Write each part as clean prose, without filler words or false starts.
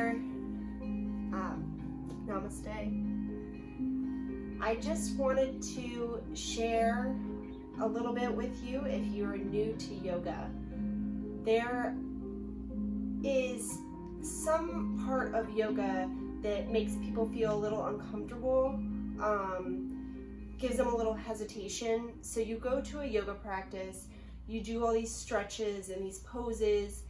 there. Namaste. I just wanted to share a little bit with you if you're new to yoga. There is some part of yoga that makes people feel a little uncomfortable, gives them a little hesitation. So you go to a yoga practice, you do all these stretches and these poses,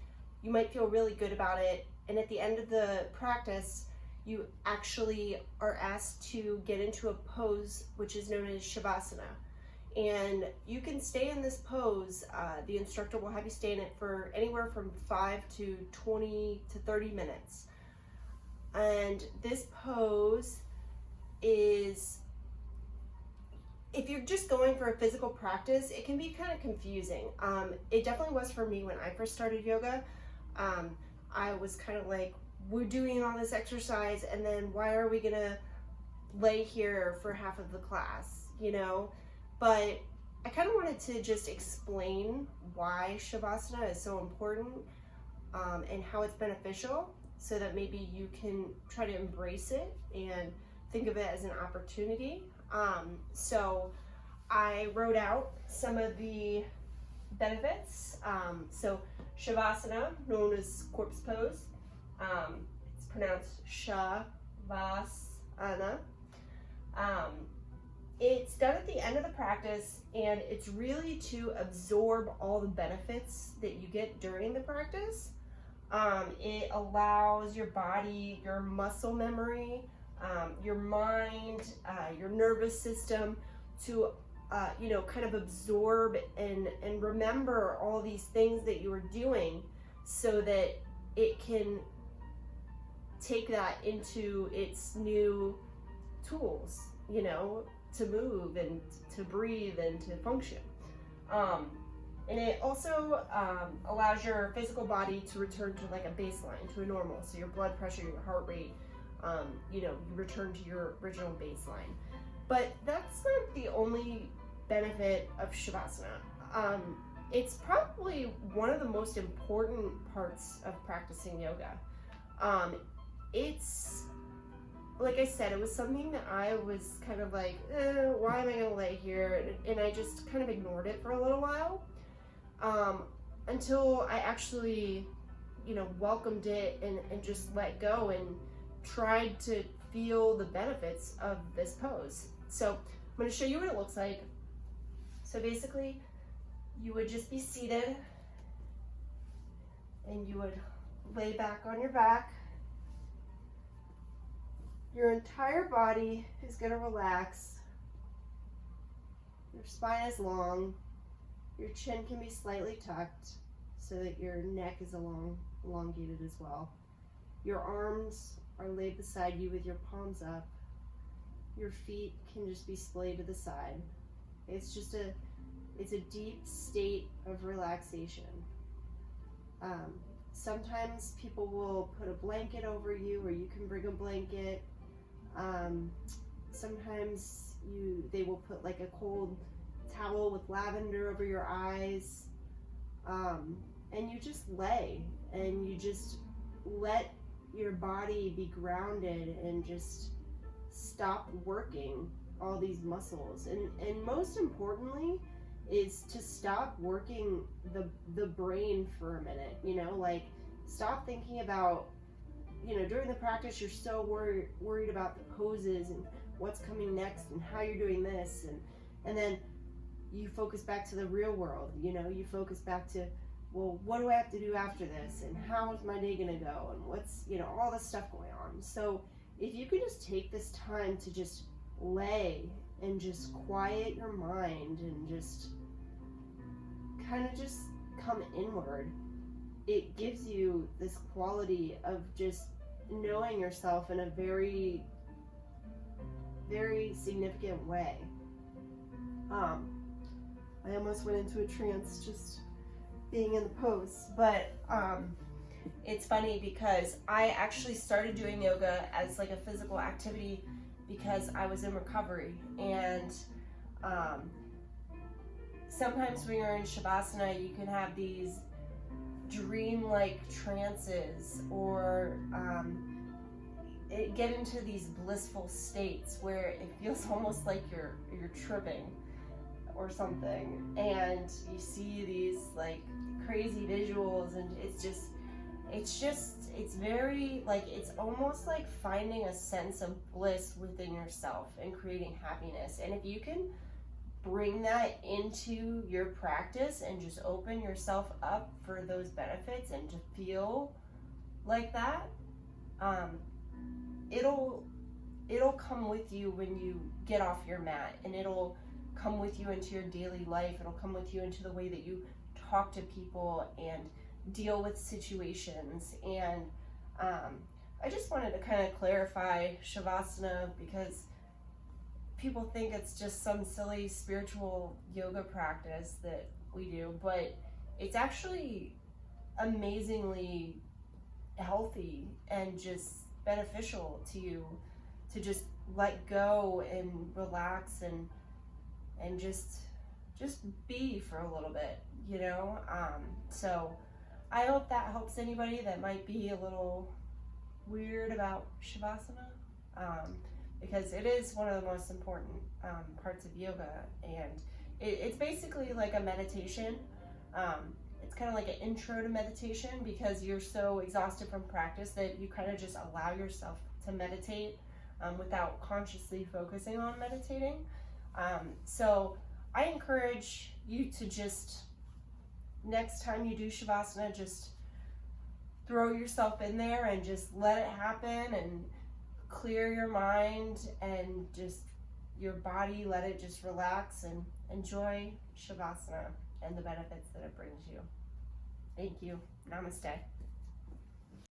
you might feel really good about it, and at the end of the practice, you actually are asked to get into a pose which is known as Savasana. And you can stay in this pose, the instructor will have you stay in it for anywhere from 5 to 20 to 30 minutes. And this pose is, if you're just going for a physical practice, it can be kind of confusing. It definitely was for me when I first started yoga. I was kind of like, we're doing all this exercise and then why are we gonna lay here for half of the class, you know? But I kind of wanted to just explain why Savasana is so important and how it's beneficial, so that maybe you can try to embrace it and think of it as an opportunity. So I wrote out some of the benefits. So Savasana, known as corpse pose, it's pronounced Savasana. It's done at the end of the practice, and it's really to absorb all the benefits that you get during the practice. It allows your body, your muscle memory, your mind, your nervous system to kind of absorb and remember all these things that you were doing, so that it can take that into its new tools, to move and to breathe and to function. And it also allows your physical body to return to like a baseline, to a normal. So your blood pressure, your heart rate, you return to your original baseline. But that's not the only benefit of Savasana. It's probably one of the most important parts of practicing yoga. It's, like I said, it was something that I was kind of like, why am I gonna lay here? And I just kind of ignored it for a little while, until I actually, welcomed it and just let go and tried to feel the benefits of this pose. So I'm gonna show you what it looks like. So basically, you would just be seated and you would lay back on your back. Your entire body is going to relax. Your spine is long. Your chin can be slightly tucked so that your neck is elongated as well. Your arms are laid beside you with your palms up. Your feet can just be splayed to the side. It's a deep state of relaxation. Sometimes people will put a blanket over you, or you can bring a blanket. Sometimes they will put like a cold towel with lavender over your eyes, and you just lay and you just let your body be grounded and just stop working all these muscles, and most importantly is to stop working the brain for a minute. Like, stop thinking about, during the practice you're so worried about the poses and what's coming next and how you're doing this, and then you focus back to the real world. You focus back to, well, what do I have to do after this, and how is my day gonna go, and what's, all this stuff going on. So if you could just take this time to just lay and just quiet your mind and just kind of just come inward, it gives you this quality of just knowing yourself in a very, very significant way. I almost went into a trance just being in the pose, but it's funny because I actually started doing yoga as like a physical activity because I was in recovery, and sometimes when you're in Savasana you can have these dream-like trances, or get into these blissful states where it feels almost like you're tripping or something, and you see these like crazy visuals, and it's very like, it's almost like finding a sense of bliss within yourself and creating happiness. And if you can bring that into your practice and just open yourself up for those benefits and to feel like that, it'll come with you when you get off your mat, and it'll come with you into your daily life. It'll come with you into the way that you talk to people and deal with situations. And I just wanted to kind of clarify Savasana, because people think it's just some silly spiritual yoga practice that we do, but it's actually amazingly healthy and just beneficial to you to just let go and relax and just be for a little bit, you know. So I hope that helps anybody that might be a little weird about Savasana, because it is one of the most important parts of yoga, and it's basically like a meditation. It's kind of like an intro to meditation, because you're so exhausted from practice that you kind of just allow yourself to meditate without consciously focusing on meditating. So I encourage you to just, next time you do Savasana, just throw yourself in there and just let it happen, and clear your mind and just your body, let it just relax and enjoy Savasana and the benefits that it brings you. Thank you. Namaste.